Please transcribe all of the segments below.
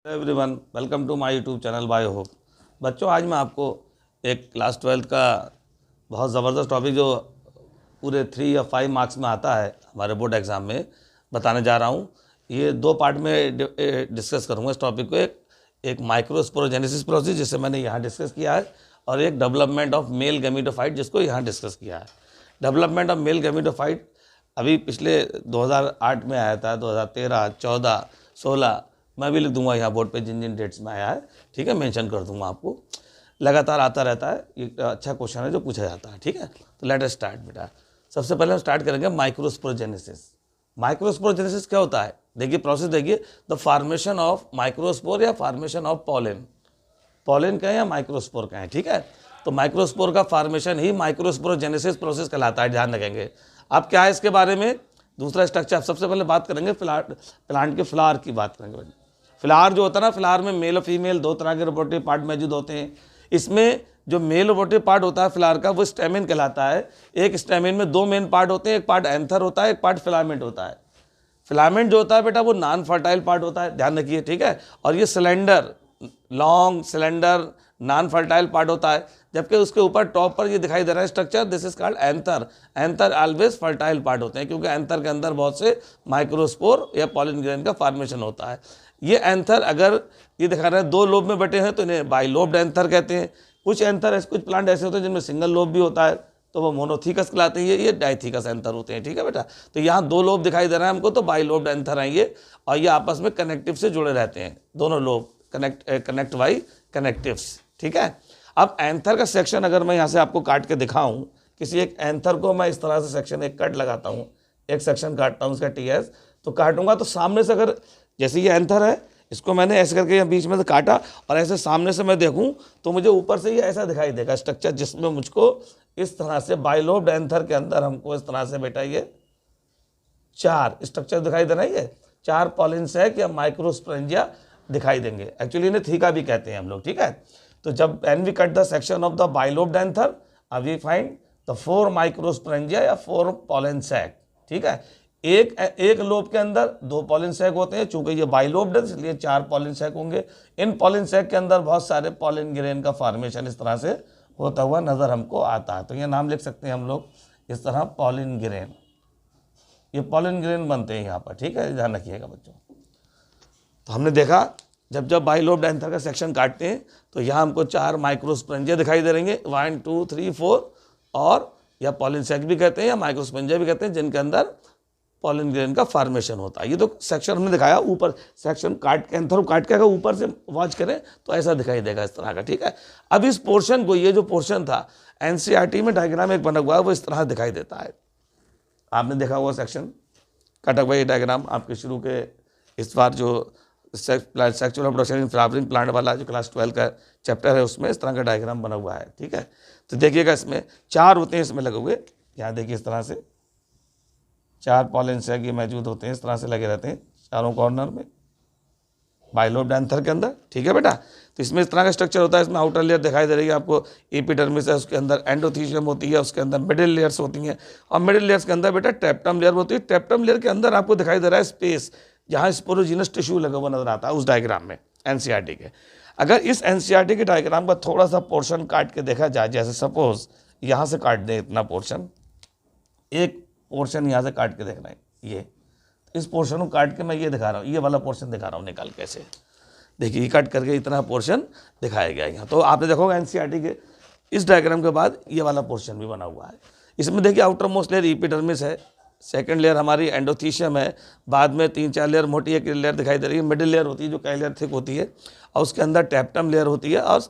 Everyone, welcome to my YouTube channel Bio Hope. बच्चों, आज मैं आपको एक क्लास 12 का बहुत ज़बरदस्त टॉपिक जो पूरे 3 या 5 मार्क्स में आता है हमारे बोर्ड एग्ज़ाम में बताने जा रहा हूँ। ये 2 पार्ट में डिस्कस करूँगा इस टॉपिक को। एक माइक्रोस्पोरोजेनेसिस प्रोसेस जिसे मैंने यहाँ डिस्कस किया है, और एक डेवलपमेंट ऑफ मेल गैमेटोफाइट जिसको यहाँ डिस्कस किया है। डेवलपमेंट ऑफ मेल गैमेटोफाइट अभी पिछले 2008 में आया था, 2013, 14, 16 मैं भी लिख दूंगा यहाँ बोर्ड पे जिन जिन डेट्स में आया है, ठीक है, मेंशन कर दूंगा आपको। लगातार आता रहता है, ये अच्छा क्वेश्चन है जो पूछा जाता है, ठीक है। तो लेट अस स्टार्ट बेटा। सबसे पहले हम स्टार्ट करेंगे माइक्रोस्पोरोजेनेसिस। माइक्रोस्पोरोजेनेसिस क्या होता है? देखिए प्रोसेस, देखिए द फॉर्मेशन ऑफ माइक्रोस्पोर या फॉर्मेशन ऑफ पॉलन। पॉलन का है या माइक्रोस्पोर का है, ठीक है। तो माइक्रोस्पोर का फॉर्मेशन ही माइक्रोस्पोरोजेनेसिस प्रोसेस कहलाता है, ध्यान रखेंगे। अब क्या है इसके बारे में? दूसरा स्ट्रक्चर सबसे पहले बात करेंगे प्लांट के फ्लावर की बात करेंगे। फ्लावर जो होता है ना, फ्लावर में मेल और फीमेल 2 तरह के रिप्रोडक्टिव पार्ट मौजूद होते हैं। इसमें जो मेल रिप्रोडक्टिव पार्ट होता है फ्लावर का, वो स्टेमिन कहलाता है। एक स्टेमिन में 2 मेन पार्ट होते हैं, एक पार्ट एंथर होता है, एक पार्ट फिलामेंट होता है। फिलामेंट जो होता है बेटा वो नॉन फर्टाइल पार्ट होता है, ध्यान रखिए, ठीक है। और ये cylinder, long cylinder non fertile part होता है। जबकि उसके ऊपर टॉप पर ये दिखाई दे रहा है structure, this is called anther. Anther always fertile part होते हैं, क्योंकि एंथर के अंदर बहुत से माइक्रोस्पोर या पॉलन ग्रेन का फॉर्मेशन होता है। ये एंथर अगर ये दिखा रहा है 2 लोब में बटे हैं तो इन्हें बाइलोब्ड एंथर कहते हैं। कुछ एंथर, कुछ प्लांट ऐसे होते हैं जिनमें सिंगल लोब भी होता है, तो वो मोनोथीकस कहलाते हैं। ये डाइथीकस एंथर होते हैं, ठीक है बेटा। तो यहाँ 2 लोब दिखाई दे रहा है हमको, तो बाइलोब्ड एंथर हैं ये, और ये आपस में कनेक्टिव से जुड़े रहते हैं, दोनों लोब कनेक्ट बाई कनेक्टिव्स, ठीक है। अब एंथर का सेक्शन अगर मैं यहाँ से आपको काट के दिखाऊं, किसी एक एंथर को मैं इस तरह से सेक्शन एक कट लगाता हूँ, एक सेक्शन काटता हूँ उसका टीएस, तो काटूंगा तो सामने से अगर, जैसे ये एंथर है, इसको मैंने ऐसे करके बीच में से काटा और ऐसे सामने से मैं देखूं तो मुझे ऊपर से ये ऐसा दिखाई देगा स्ट्रक्चर, जिसमें मुझको इस तरह से बाइलोब्ड एंथर के अंदर हमको इस तरह से बेटा ये 4 स्ट्रक्चर दिखाई दे रहा है। ये 4 पॉलन सैक या माइक्रोस्पोरेंजिया दिखाई देंगे। एक्चुअली इन्हें थीका भी कहते हैं हम लोग, ठीक है। तो जब an we cut the section of the bilobed anther, अब वी फाइंड द 4 माइक्रोस्पोरेंजिया या 4 पॉलन सैक, ठीक है। एक लोब के अंदर 2 पॉलन सैक होते हैं, चूंकि ये बाइलोब्ड है इसलिए 4 पॉलन सैक होंगे। इन पॉलन सैक के अंदर बहुत सारे पॉलन ग्रेन का फॉर्मेशन इस तरह से होता हुआ नजर हमको आता है। तो ये नाम लिख सकते हैं हम लोग इस तरह, पॉलन ग्रेन। ये पॉलन ग्रेन बनते हैं यहाँ पर, ठीक है, ध्यान रखिएगा बच्चों। तो हमने देखा जब बाइलोब्ड एंथर का सेक्शन काटते हैं तो यहाँ हमको 4 माइक्रोस्पोरेंजिया दिखाई दे रहेंगे, 1, 2, 3, 4, और या पॉलन सैक भी कहते हैं या माइक्रोस्पोरेंजिया भी कहते हैं, जिनके अंदर पॉलन ग्रेन का फॉर्मेशन होता है। ये तो सेक्शन हमने दिखाया, ऊपर सेक्शन काट के, एंथर काट के अगर ऊपर से वॉच करें तो ऐसा दिखाई देगा इस तरह का, ठीक है। अब इस पोर्शन को, ये जो पोर्शन था एनसीईआरटी में डायग्राम एक बना हुआ है, वो इस तरह दिखाई देता है। आपने देखा हुआ सेक्शन कटा हुआ ये डायग्राम आपके शुरू के इस बार जो sexual reproduction in flowering plant वाला जो क्लास 12 का चैप्टर है उसमें इस तरह का डायग्राम बना हुआ है, ठीक है। तो देखिएगा इसमें 4 होते हैं इसमें लगे हुए, यहाँ देखिए इस तरह से 4 पॉलन सैक ये मौजूद होते हैं, इस तरह से लगे रहते हैं चारों कॉर्नर में बाइलोब्ड एंथर के अंदर, ठीक है बेटा। तो इसमें इस तरह का स्ट्रक्चर होता है। इसमें आउटर लेयर दिखाई दे रही है आपको, एपिडर्मिस है, उसके अंदर एंडोथीशियम होती है, उसके अंदर मिडिल लेयर्स होती हैं, और मिडिल लेयर्स के अंदर बेटा ट्रेप्टम लेयर होती है। ट्रेप्टम लेयर के अंदर आपको दिखाई दे रहा है स्पेस, जहाँ स्पोरोजिनस टिश्यू लगा हुआ नजर आता है उस डायग्राम में एनसीईआरटी के। अगर इस एनसीईआरटी के डायग्राम का थोड़ा सा पोर्शन काट के देखा जाए, जैसे सपोज यहाँ से काट दें इतना पोर्शन, एक पोर्शन यहाँ से काट के देखना है, ये इस पोर्शन को काट के मैं ये दिखा रहा हूँ, ये वाला पोर्शन दिखा रहा हूँ निकाल कैसे, देखिए ये कट करके इतना पोर्शन दिखाया गया है यहाँ। तो आपने देखोगे एनसीईआरटी के इस डायग्राम के बाद ये वाला पोर्शन भी बना हुआ है। इसमें देखिए आउटर मोस्ट लेयर एपिडर्मिस है, सेकंड लेयर हमारी एंडोथीशियम है, बाद में 3-4 लेयर मोटी एक लेयर दिखाई दे रही है, मिडिल लेयर होती है जो कई लेयर थिक होती है, और उसके अंदर ट्रेप्टम लेयर होती है। और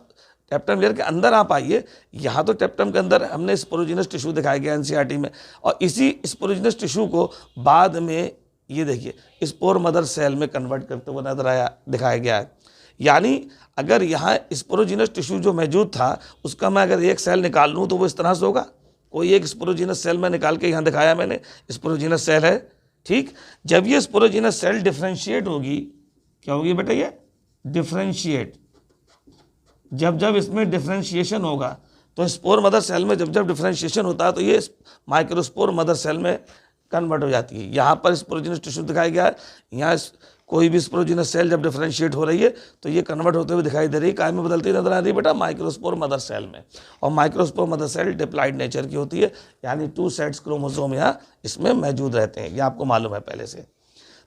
ट्रेप्टम लेयर के अंदर आप आइए, यहाँ तो ट्रेप्टम के अंदर हमने स्पोरोजिनस टिश्यू दिखाया गया एनसीईआरटी में, और इसी स्पोरोजिनस टिश्यू को बाद में ये देखिए स्पोर मदर सेल में कन्वर्ट करते हुए नजर दिखाया गया है। यानी अगर यहाँ स्पोरोजिनस टिश्यू जो मौजूद था उसका मैं अगर एक सेल निकाल लूँ तो वो इस तरह से होगा। कोई एक स्पोरोजिनस सेल में निकाल के यहाँ दिखाया मैंने, स्पोरोजिनस सेल है, ठीक। जब ये स्पोरोजिनस सेल डिफ्रेंशिएट होगी, क्या होगी बेटा, ये डिफ्रेंशिएट, जब इसमें डिफ्रेंशिएशन होगा तो स्पोर मदर सेल में जब डिफ्रेंशिएशन होता है तो ये माइक्रोस्पोर मदर सेल में कन्वर्ट हो जाती है। यहाँ पर स्पोरोजिनस टिश्यू दिखाया गया है, यहाँ कोई भी स्पोरोजिनस सेल जब डिफरेंशिएट हो रही है तो ये कन्वर्ट होते हुए दिखाई दे रही है, काय में बदलती नजर आ रही है बेटा, माइक्रोस्पोर मदर सेल में। और microspore mother cell diploid nature की होती है, यानी 2 सेट्स क्रोमोसोम यहाँ इसमें मौजूद रहते हैं, ये आपको मालूम है पहले से।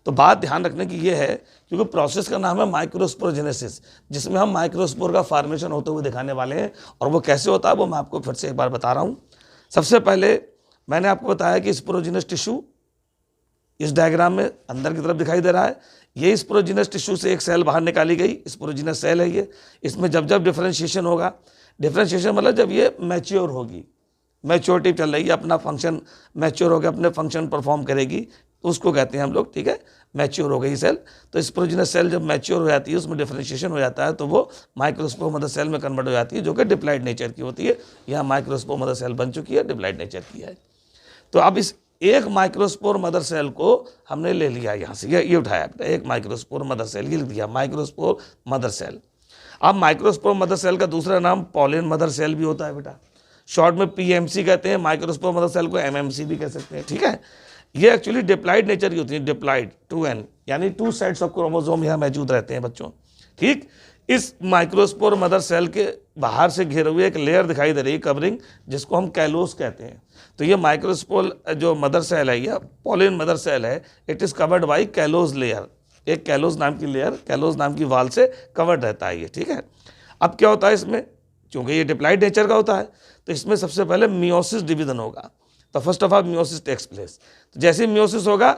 तो बात ध्यान रखने की ये है, क्योंकि प्रोसेस का नाम है माइक्रोस्पोरोजेनेसिस, जिसमें हम माइक्रोस्पोर का फॉर्मेशन होते हुए दिखाने वाले हैं। और वो कैसे होता है वो मैं आपको फिर से एक बार बता रहा हूँ। सबसे पहले मैंने आपको बताया कि स्पोरोजिनस टिश्यू इस डायग्राम में अंदर की तरफ दिखाई दे रहा है। ये स्पोरोजिनस टिश्यू से एक सेल बाहर निकाली गई, स्पोरोजिनस सेल है ये। इसमें जब जब डिफरेंशिएशन होगा, डिफरेंशिएशन मतलब जब ये मैच्योर होगी, मैच्योरिटी चल रही है, अपना फंक्शन मैच्योर होकर अपने फंक्शन परफॉर्म करेगी, तो उसको कहते हैं हम लोग, ठीक है, मैच्योर हो गई सेल। तो स्पोरोजिनस सेल जब मैच्योर हो जाती है, उसमें डिफरेंशिएशन हो जाता है, तो वो माइक्रोस्पोर मदर सेल में कन्वर्ट हो जाती है, जो कि डिप्लॉइड नेचर की होती है। यहाँ माइक्रोस्पोर मदर सेल बन चुकी है, डिप्लॉइड नेचर की है। तो अब इस एक माइक्रोस्पोर मदर सेल को हमने ले लिया यहाँ से, ये उठाया बेटा, एक माइक्रोस्पोर मदर सेल, ये लिख दिया माइक्रोस्पोर मदर सेल। अब माइक्रोस्पोर मदर सेल का दूसरा नाम पॉलिन मदर सेल भी होता है बेटा, शॉर्ट में पीएमसी कहते हैं। माइक्रोस्पोर मदर सेल को एमएमसी भी कह सकते हैं, ठीक है। ये एक्चुअली डिप्लॉइड नेचर की होती है, डिप्लॉइड 2n, यानी 2 सेट्स ऑफ क्रोमोसोम यहाँ मौजूद रहते हैं बच्चों, ठीक। इस माइक्रोस्पोर मदर सेल के बाहर से घिरे हुए एक लेयर दिखाई दे रही है, कवरिंग, जिसको हम कैलोस कहते हैं। तो ये माइक्रोस्पोर जो मदर सेल है, या पॉलिन मदर सेल है, it is covered by callus layer, एक कैलोस नाम की लेयर, कैलोस नाम की वाल से कवर्ड रहता है ये, ठीक है। अब क्या होता है इसमें, चूंकि ये डिप्लॉइड नेचर का होता है, तो इसमें सबसे पहले मियोसिस डिवीजन होगा। तो first of all meiosis takes place. तो जैसे ही मियोसिस होगा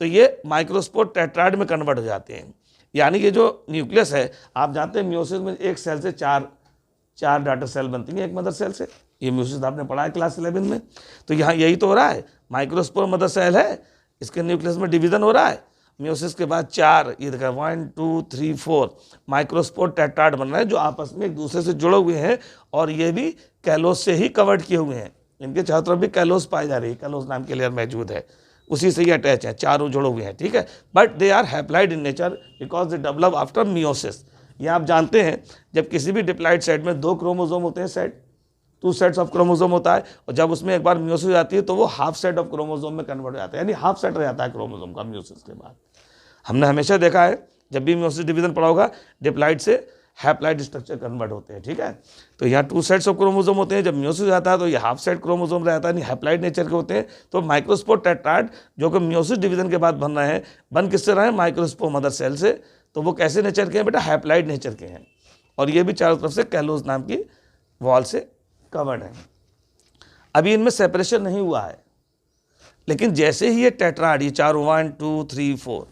तो ये माइक्रोस्पोर टेट्राइड में कन्वर्ट हो जाते हैं, यानी ये जो न्यूक्लियस है, आप जानते हैं मियोसिस में एक सेल से चार डॉटर सेल बनती हैं एक मदर सेल से, ये मियोसिस आपने पढ़ा है क्लास 11 में। तो यहाँ यही तो हो रहा है, माइक्रोस्पोर मदर सेल है, इसके न्यूक्लियस में डिवीजन हो रहा है, मियोसिस के बाद 4, ये देखा 1 2 3 4 माइक्रोस्पोर टेट्राइड बन रहे हैं, जो आपस में एक दूसरे से जुड़े हुए हैं, और ये भी कैलोस से ही कवर्ड किए हुए हैं। इनके चारों तरफ भी कैलोस पाई जा रही है, कैलोस नाम की लेयर मौजूद है, उसी से ही अटैच है, चारों जुड़े हुए हैं, ठीक है। But they are haploid in nature because they develop after meiosis. ये आप जानते हैं, जब किसी भी डिप्लॉइड सेट में 2 क्रोमोसोम होते हैं, सेट 2 सेट्स ऑफ क्रोमोसोम होता है, और जब उसमें एक बार मियोसिस हो जाती है तो वो हाफ सेट ऑफ क्रोमोसोम में कन्वर्ट हो जाता है, यानी हाफ सेट रह जाता है क्रोमोसोम का मियोसिस के बाद। हमने हमेशा देखा है, जब भी मियोसिस डिवीजन पढ़ा होगा, डिप्लॉइड से हैप्लॉइड स्ट्रक्चर कन्वर्ट होते हैं, ठीक है। तो यहाँ 2 सेट्स ऑफ क्रोमोसोम होते हैं, जब मियोसिस हो जाता है तो ये हाफ सेट क्रोमोसोम रहता है, यानी हैप्लॉइड नेचर के होते हैं। तो माइक्रोस्पोर टेट्राइड जो कि मियोसिस डिवीजन के बाद बन रहे हैं, बन किससे रहे हैं, माइक्रोस्पोर मदर सेल से। तो वो कैसे नेचर के हैं बेटा, हैप्लॉइड नेचर के हैं, और ये भी चारों तरफ से कैलोस नाम की वॉल से कवर्ड है। अभी इनमें सेपरेशन नहीं हुआ है, लेकिन जैसे ही ये टेट्राइड, ये चारों 1 2 3 4,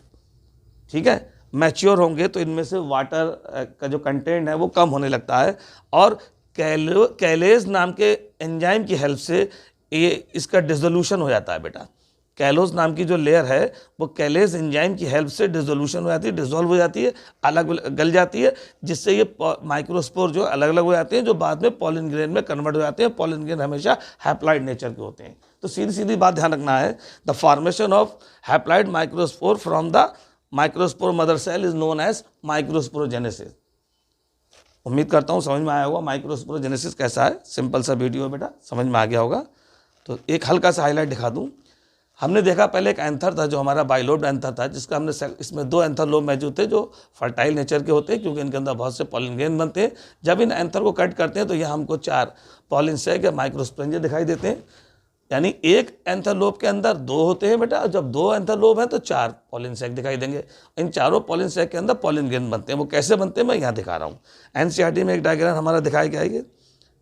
ठीक है, मैच्योर होंगे तो इनमें से वाटर का जो कंटेंट है वो कम होने लगता है, और कैलेज नाम के एंजाइम की हेल्प से ये इसका डिसोल्यूशन हो जाता है बेटा। कैलोस नाम की जो लेयर है वो कैलेज एंजाइम की हेल्प से डिसोल्यूशन हो जाती है, डिसॉल्व हो जाती है, अलग गल जाती है, जिससे ये माइक्रोस्पोर जो अलग अलग हो जाते हैं, जो बाद में पॉलिन ग्रेन में कन्वर्ट हो जाते हैं। पॉलिन ग्रेन हमेशा हैप्लॉइड नेचर के होते हैं। तो सीधी सीधी बात ध्यान रखना है, the formation of haploid microspore from the microspore mother cell is known as microsporogenesis. उम्मीद करता हूँ समझ में आया होगा माइक्रोस्पोरोजेनेसिस कैसा है। सिंपल सा वीडियो है बेटा, समझ में आ गया होगा। तो एक हल्का सा हाईलाइट दिखा दूँ। हमने देखा पहले एक एंथर था जो हमारा बाइलोब्ड एंथर था, जिसका हमने इसमें 2 एंथर लोब मौजूद थे जो फर्टाइल नेचर के होते हैं, क्योंकि इनके अंदर बहुत से पॉलिन ग्रेन बनते हैं। जब इन एंथर को कट करते हैं तो यहाँ हमको 4 पॉलिन सैक या माइक्रोस्पोरेंजिया दिखाई देते हैं, यानी एक एंथर लोब के अंदर 2 होते हैं बेटा। जब 2 एंथर लोब हैं तो 4 पॉलिन सैक दिखाई देंगे। इन चारों पॉलिन सैक के अंदर पॉलिन ग्रेन बनते हैं। वो कैसे बनते हैं मैं यहाँ दिखा रहा हूँ। एनसीईआरटी में एक डायग्राम हमारा दिखाया गया है,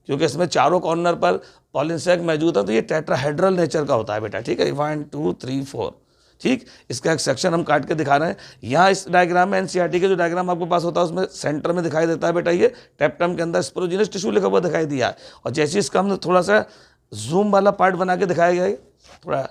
क्योंकि इसमें चारों कॉर्नर पर पॉलिन सैक मौजूद है, तो ये टेट्राहेड्रल नेचर का होता है बेटा, ठीक है। 1 2 3 4, ठीक। इसका एक सेक्शन हम काट के दिखा रहे हैं यहाँ इस डायग्राम में। एनसीईआरटी के जो डायग्राम आपके पास होता है उसमें सेंटर में दिखाई देता है बेटा, ये टेप्टम के अंदर स्पोरोजिनस टिश्यू लिखा हुआ दिखाई दिया है। और जैसे इसका हमने थोड़ा सा जूम वाला पार्ट बना के दिखाया गया है, थोड़ा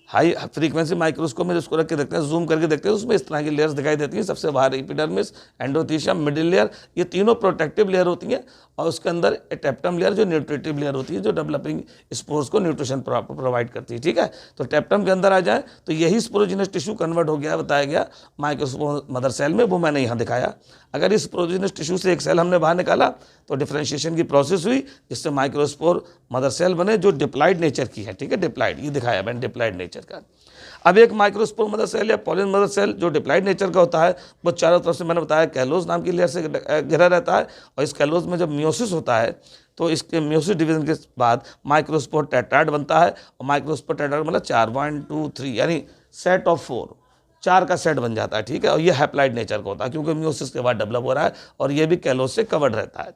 हाई फ्रीक्वेंसी माइक्रोस्कोप में जिसको रख के देखते हैं, जूम करके देखते हैं, उसमें इस तरह की लेयर्स दिखाई देती हैं। सबसे बाहर एपिडर्मिस, एंडोथीशियम, मिडिल लेयर, ये तीनों प्रोटेक्टिव लेयर होती हैं। और उसके अंदर टेप्टम लेयर जो न्यूट्रिटिव लेयर होती है, जो डेवलपिंग स्पोर्स को न्यूट्रिशन प्रोवाइड करती है, ठीक है। तो टेप्टम के अंदर आ जाए तो यही स्पोरोजिनस टिश्यू कन्वर्ट हो गया, बताया गया माइक्रोस्पोर मदर सेल में, वो मैंने यहाँ दिखाया। अगर इस स्पोरोजिनस टिश्यू से एक सेल हमने बाहर निकाला तो डिफरेंशिएशन की प्रोसेस हुई, जिससे माइक्रोस्पोर मदर सेल बने जो डिप्लॉइड नेचर की है, ठीक है। डिप्लॉइड, ये दिखाया मैंने डिप्लॉइड नेचर का। अब एक माइक्रोस्पोर मदर सेल या पॉलिन मदर सेल जो डिप्लॉइड नेचर का होता है, वो चारों तरफ से मैंने बताया कैलोज नाम की लेयर से घिरा रहता है, और इस कैलोज में जब मियोसिस होता है तो इसके मियोसिस डिवीजन के बाद माइक्रोस्पोर टेट्राइड बनता है, और माइक्रोस्पोर टेट्राइड मतलब 4 1 2 3 यानी सेट ऑफ 4, 4 का सेट बन जाता है, ठीक है। और ये हैप्लॉइड नेचर का होता है क्योंकि मियोसिस के बाद डेवलप हो रहा है, और ये भी कैलोज से कवर्ड रहता है।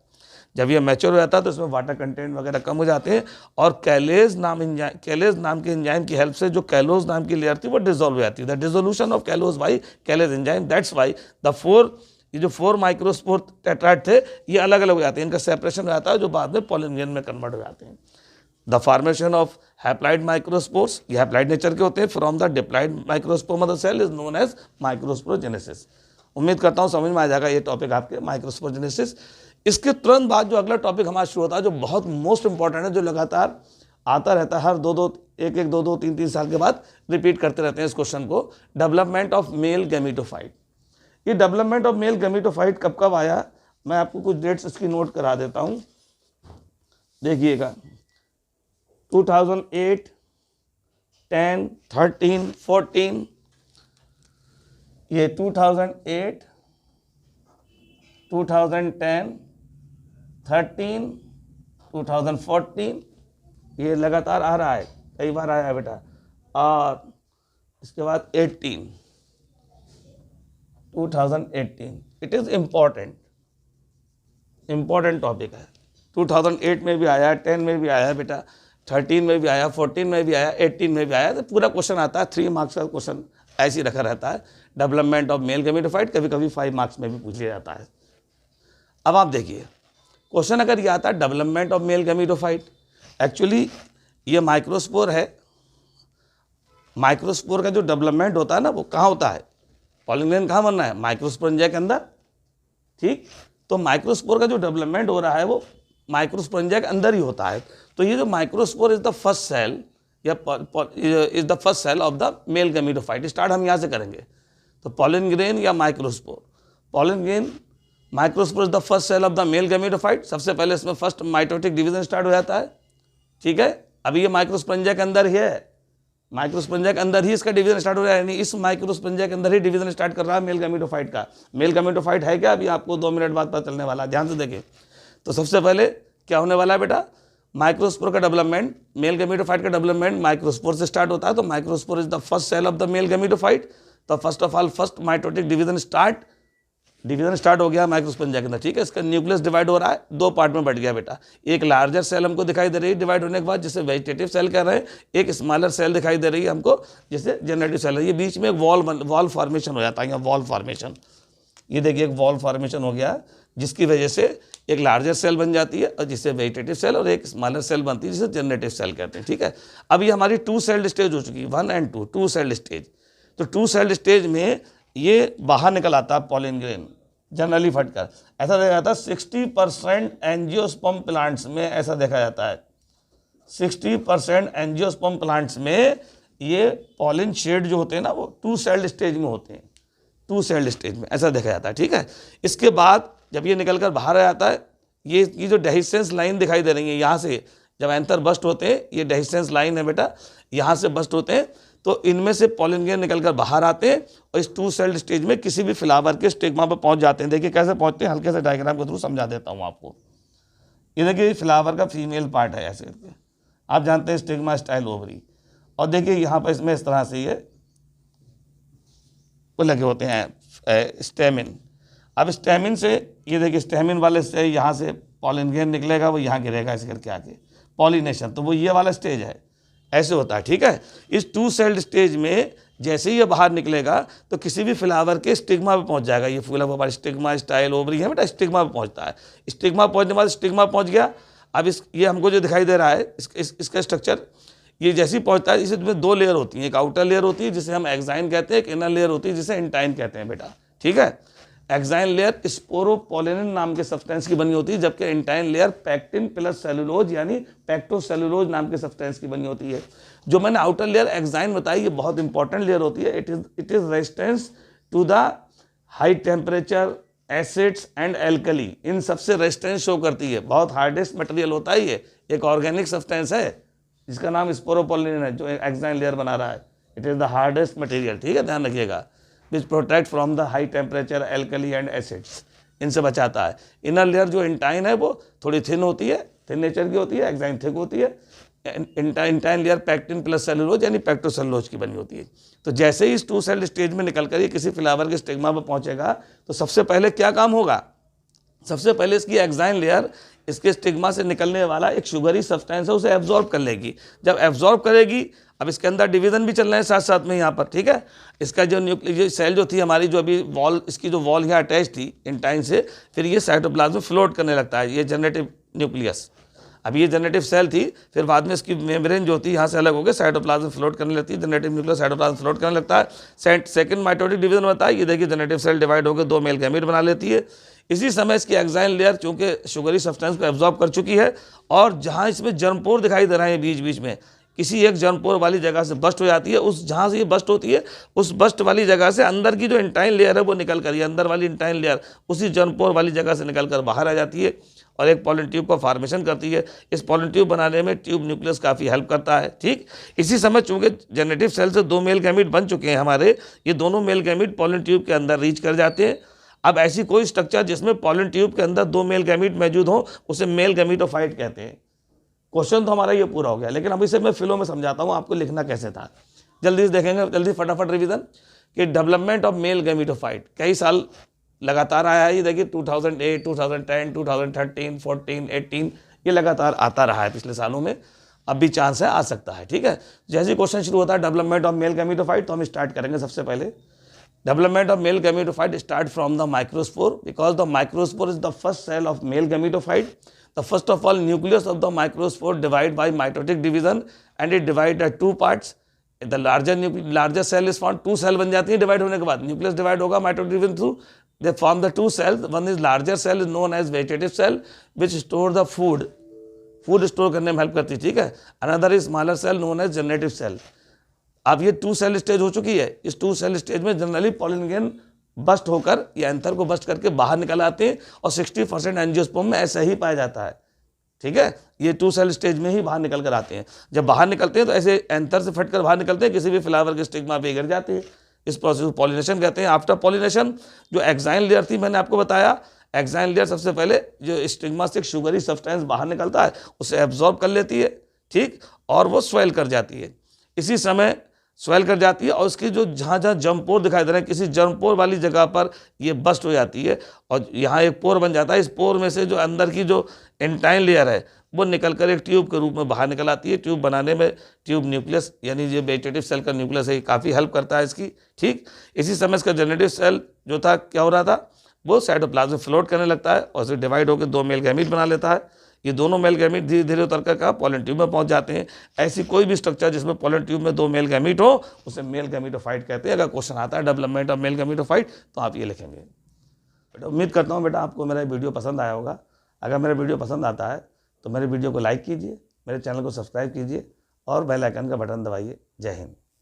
जब ये मैच्योर हो जाता है तो इसमें वाटर कंटेंट वगैरह कम हो जाते हैं, और कैलेज नाम के एंजाइम की हेल्प से जो कैलोज नाम की लेयर थी वो डिसॉल्व हो जाती है। The dissolution of callose by callase enzyme, that's why the 4, ये जो 4 माइक्रोस्पोर टेट्राइड थे ये अलग अलग हो जाते हैं, इनका सेपरेशन हो जाता है जो बाद में पॉलिन ग्रेन में कन्वर्ट हो जाते हैं। The formation of haploid microspores, ये हैप्लॉइड नेचर के होते हैं, from the diploid microspore mother cell is known as microsporogenesis. उम्मीद करता हूँ समझ में आ जाएगा ये टॉपिक आपके माइक्रोस्पोरोजेनेसिस। इसके तुरंत बाद जो अगला टॉपिक हमारा शुरू होता है जो बहुत मोस्ट इंपॉर्टेंट है, जो लगातार आता रहता है हर 2-3 साल के बाद रिपीट करते रहते हैं इस क्वेश्चन को, डेवलपमेंट ऑफ मेल गैमीटोफाइट। ये डेवलपमेंट ऑफ मेल गैमीटोफाइट कब कब आया, मैं आपको कुछ डेट्स इसकी नोट करा देता हूँ, देखिएगा। 2008, 10, 13, 14, ये 2008, 2010, 13, 2014, ये लगातार आ रहा है, कई बार आया है बेटा। और इसके बाद 2018, इट इज़ इम्पॉर्टेंट टॉपिक है। 2008 में भी आया, 10 में भी आया बेटा, 13 में भी आया, 14 में भी आया, 18 में भी आया। तो पूरा क्वेश्चन आता है, 3 मार्क्स का क्वेश्चन ऐसे ही रखा रहता है। डेवलपमेंट ऑफ मेल गैमीटोफाइट कभी कभी 5 मार्क्स में भी पूछ लिया जाता है। अब आप देखिए क्वेश्चन अगर ये आता है development of male gametophyte, actually ये माइक्रोस्पोर है। माइक्रोस्पोर का जो डेवलपमेंट होता है ना वो कहाँ होता है, पॉलिन ग्रेन कहाँ बनना है, माइक्रोस्पोरेंजिया के अंदर, ठीक। तो माइक्रोस्पोर का जो डेवलपमेंट हो रहा है वो माइक्रोस्पोरेंजिया के अंदर ही होता है। तो ये जो microspore is the first cell या is the first cell of the male gametophyte. Start हम यहाँ से करेंगे। तो पॉलिन ग्रेन या microspore, pollen grain microspore is the first cell of the male gametophyte. सबसे पहले इसमें फर्स्ट माइटोटिक डिवीजन स्टार्ट हो जाता है, ठीक है। अभी ये माइक्रोस्पोरेंजिया के अंदर ही है, माइक्रोस्पोरेंजिया के अंदर ही इसका डिवीजन स्टार्ट हो रहा है, यानी इस माइक्रोस्पोरेंजिया के अंदर ही डिवीजन स्टार्ट कर रहा है मेल गैमीटोफाइट का। मेल गैमीटोफाइट है क्या, अभी आपको 2 मिनट बाद पता चलने वाला है, ध्यान से देखें। तो सबसे पहले क्या होने वाला है बेटा, माइक्रोस्पोर का डेवलपमेंट, मेल गैमीटोफाइट का डेवलपमेंट माइक्रोस्पोर से स्टार्ट होता है। तो microspore is the first cell of the male gametophyte. तो first of all first mitotic division start हो गया माइक्रोस्पोरेंजिया के अंदर, ठीक है। इसका न्यूक्लियस डिवाइड हो रहा है, 2 पार्ट में बढ़ गया बेटा। एक लार्जर सेल हमको दिखाई दे रही है डिवाइड होने के बाद, जिसे वेजिटेटिव सेल कह रहे हैं। एक स्मॉलर सेल दिखाई दे रही है हमको, जिसे जनरेटिव सेल है। ये बीच में एक वॉल फॉर्मेशन हो जाता है, यहाँ वॉल फॉर्मेशन, ये देखिए एक वॉल फॉर्मेशन हो गया, जिसकी वजह से एक लार्जर सेल बन जाती है और जिससे वेजिटेटिव सेल, और एक स्मॉलर सेल बनती है जिसे जनरेटिव सेल कहते हैं, ठीक है। अब ये हमारी 2 सेल्ड स्टेज हो चुकी है, 1 और 2, 2 सेल्ड स्टेज। तो 2 सेल्ड स्टेज में ये बाहर निकल आता है पॉलिन ग्रेन, जनरली फटकर ऐसा देखा जाता है 60% एंजियोस्पर्म प्लांट्स में, ऐसा देखा जाता है 60% एंजियोस्पर्म प्लांट्स में ये पॉलिन शेड जो होते हैं ना वो 2 सेल्ड स्टेज में होते हैं, 2 सेल्ड स्टेज में ऐसा देखा जाता है, ठीक है। इसके बाद जब ये निकलकर बाहर आ जाता है, ये जो डेहिसेंस लाइन दिखाई दे रही है, यहाँ से जब एंथर बस्ट होते हैं, ये डेहिसेंस लाइन है बेटा, यहाँ से बस्ट होते हैं, तो इनमें से पॉलिन ग्रेन निकलकर बाहर आते हैं और इस 2 सेल्ड स्टेज में किसी भी फ्लावर के स्टिग्मा पर पहुंच जाते हैं। देखिए कैसे पहुंचते हैं, हल्के से डायग्राम के थ्रू समझा देता हूं आपको। ये देखिए फ्लावर का फीमेल पार्ट है, ऐसे करके आप जानते हैं स्टिग्मा स्टाइल ओवरी, और देखिए यहाँ पर इसमें इस तरह से ये वो लगे होते हैं स्टेमिन। अब स्टेमिन से ये देखिए स्टेमिन वाले से यहाँ से पॉलिन ग्रेन निकलेगा, वो यहाँ गिरेगा ऐसे करके आके, पॉलिनेशन, तो वो ये वाला स्टेज है, ऐसे होता है, ठीक है। इस 2 सेल्ड स्टेज में जैसे ही ये बाहर निकलेगा तो किसी भी फ्लावर के स्टिग्मा पे पहुंच जाएगा। ये फूल हमारा स्टिग्मा स्टाइल ओवरी है बेटा, स्टिग्मा पे पहुंचता है। स्टिग्मा पहुंचने के बाद स्टिग्मा पहुंच गया। अब ये हमको जो दिखाई दे रहा है इसका स्ट्रक्चर, ये जैसे ही पहुंचता है, इसमें 2 लेयर होती हैं, एक आउटर लेयर होती है जिसे हम एक्साइन कहते हैं, एक इनर लेयर होती है जिसे इंटाइन कहते हैं बेटा, ठीक है। एक्साइन लेयर स्पोरोपोलिन नाम के सब्सटेंस की बनी होती है, जबकि intine layer pectin plus cellulose यानी पैक्टोसेलुलोज नाम के सब्सटेंस की बनी होती है। जो मैंने आउटर लेयर एक्साइन बताई, ये बहुत इंपॉर्टेंट लेयर होती है। It is resistance to the high temperature, acids and alkali, इन सबसे रेजिस्टेंस शो करती है। बहुत हार्डेस्ट मटेरियल होता है ये, एक ऑर्गेनिक सब्सटेंस है जिसका नाम स्पोरोपोलिन है, जो एक्साइन लेयर बना रहा है, it is the hardest material, ठीक है, ध्यान रखिएगा, विच protect from the high temperature alkali and acids, इनसे बचाता है। इनर लेयर जो इंटाइन है वो थोड़ी थिन होती है, थिन नेचर की होती है, एक्साइन थिक होती है। Intine layer pectin plus cellulose यानी पैक्टोसेलुलोज की बनी होती है। तो जैसे ही इस 2 सेल स्टेज में निकलकर ये किसी फ्लावर के स्टिग्मा पर पहुंचेगा तो सबसे पहले क्या काम होगा, सबसे पहले इसकी एक्साइन लेयर इसके स्टिग्मा से निकलने वाला एक शुगरी सब्सटेंस है उसे एब्जॉर्ब कर लेगी। जब एब्जॉर्ब करेगी, अब इसके अंदर डिवीजन भी चल रहे हैं साथ साथ में यहाँ पर, ठीक है। इसका जो न्यूक्लियर सेल जो थी हमारी, जो अभी वॉल, इसकी जो वॉल यहाँ अटैच थी इंटाइन से, फिर ये साइटोप्लाज्म में फ्लोट करने लगता है, ये जनरेटिव न्यूक्लियस। अब ये जनरेटिव सेल थी, फिर बाद में इसकी मेम्ब्रेन जो थी यहाँ से अलग होकर साइटोप्लाज्म फ्लोट करने लगती है, जनरेटिव न्यूक्लियस साइटोप्लाज्म फ्लोट करने लगता है। सेकंड माइटोटिक डिवीजन होता है, ये देखिए जनरेटिव सेल डिवाइड होकर 2 मेल गैमीट बना लेती है। इसी समय इसकी एक्साइन लेयर चूंकि शुगरी सब्सटेंस को एब्जॉर्ब कर चुकी है, और जहाँ इसमें जर्मपोर दिखाई दे रहे हैं बीच बीच में, किसी एक जर्मपोर वाली जगह से बस्ट हो जाती है, उस जहाँ से ये बस्ट होती है उस बस्ट वाली जगह से अंदर की जो इंटाइन लेयर है वो निकल कर, ये अंदर वाली इंटाइन लेयर उसी जर्मपोर वाली जगह से निकल कर बाहर आ जाती है और एक पॉलन ट्यूब का फॉर्मेशन करती है। इस पॉलन ट्यूब बनाने में ट्यूब न्यूक्लियस काफ़ी हेल्प करता है, ठीक। इसी समय चूंकि जेनेटिव सेल से 2 मेल गैमीट बन चुके हैं हमारे, ये दोनों मेल गैमीट पॉलन ट्यूब के अंदर रीच कर जाते हैं। अब ऐसी कोई स्ट्रक्चर जिसमें पॉलन ट्यूब के अंदर 2 मेल गैमीट मौजूद हो उसे मेल गैमीटोफाइट कहते हैं। क्वेश्चन तो हमारा ये पूरा हो गया, लेकिन अभी से मैं फ्लो में समझाता हूँ आपको लिखना कैसे था। जल्दी से देखेंगे, जल्दी फटाफट रिवीजन कि डेवलपमेंट ऑफ मेल गैमीटोफाइट कई साल लगातार आया है। ये देखिए 2008, 2010, 2013, 14, 18 ये लगातार आता रहा है पिछले सालों में, अब भी चांस है आ सकता है, ठीक है। जैसे क्वेश्चन शुरू होता है डेवलपमेंट ऑफ मेल गैमीटोफाइट, तो हम स्टार्ट करेंगे सबसे पहले। Development of male gametophyte start from the microspore, because the microspore is the first cell of male gametophyte. The first of all nucleus of the microspore divide by mitotic division and it divide at 2 parts. The larger cell is formed, 2 cell बन जाती है divide होने के बाद, nucleus divide होगा mitotic division through, they form the 2 cells. One is larger cell is known as vegetative cell which store the food store करने में help करती है, ठीक है। Another is smaller cell known as generative cell. अब ये 2 cell stage हो चुकी है, इस 2 सेल स्टेज में जनरली पॉलन ग्रेन बस्ट होकर या एंथर को बस्ट करके बाहर निकल आते हैं और 60% एंजियोस्पर्म में ऐसा ही पाया जाता है, ठीक है। ये 2 सेल स्टेज में ही बाहर निकल कर आते हैं। जब बाहर निकलते हैं तो ऐसे एंथर से फटकर बाहर निकलते हैं, किसी भी फ्लावर के स्टिग्मा पे गिर जाते हैं। इस प्रोसेस को पॉलिनेशन कहते हैं। आफ्टर पॉलिनेशन जो एक्साइन लेयर थी मैंने आपको बताया, एक्साइन लेयर सबसे पहले जो स्टिग्मा से एक शुगरी सब्सटेंस बाहर निकलता है उसे एब्जॉर्ब कर लेती है, ठीक, और वो स्वेल कर जाती है। इसी समय स्वेल कर जाती है और उसकी जो जहाँ जहाँ जर्मपोर दिखाई दे रहे हैं, किसी जर्मपोर वाली जगह पर ये बस्ट हो जाती है और यहाँ एक पोर बन जाता है। इस पोर में से जो अंदर की जो इंटाइन लेयर है वो निकलकर एक ट्यूब के रूप में बाहर निकल आती है। ट्यूब बनाने में ट्यूब न्यूक्लियस यानी ये वेजिटेटिव सेल का न्यूक्लियस है, काफ़ी हेल्प करता है इसकी, ठीक। इसी समय इसका जनरेटिव सेल जो था क्या हो रहा था, वो साइटोप्लाज्म में फ्लोट करने लगता है और उसे डिवाइड होकर 2 मेल गैमीट बना लेता है। ये दोनों मेल गैमीट धीरे धीरे उतर कर पॉलन ट्यूब में पहुंच जाते हैं। ऐसी कोई भी स्ट्रक्चर जिसमें पॉलन ट्यूब में 2 मेल गैमीट हो उसे मेल गैमीटोफाइट कहते हैं। अगर क्वेश्चन आता है डेवलपमेंट ऑफ मेल गैमीटोफाइट तो आप ये लिखेंगे। बेटा उम्मीद करता हूँ बेटा आपको मेरा वीडियो पसंद आया होगा। अगर मेरा वीडियो पसंद आता है तो मेरे वीडियो को लाइक कीजिए, मेरे चैनल को सब्सक्राइब कीजिए और बेल आइकन का बटन दबाइए। जय हिंद।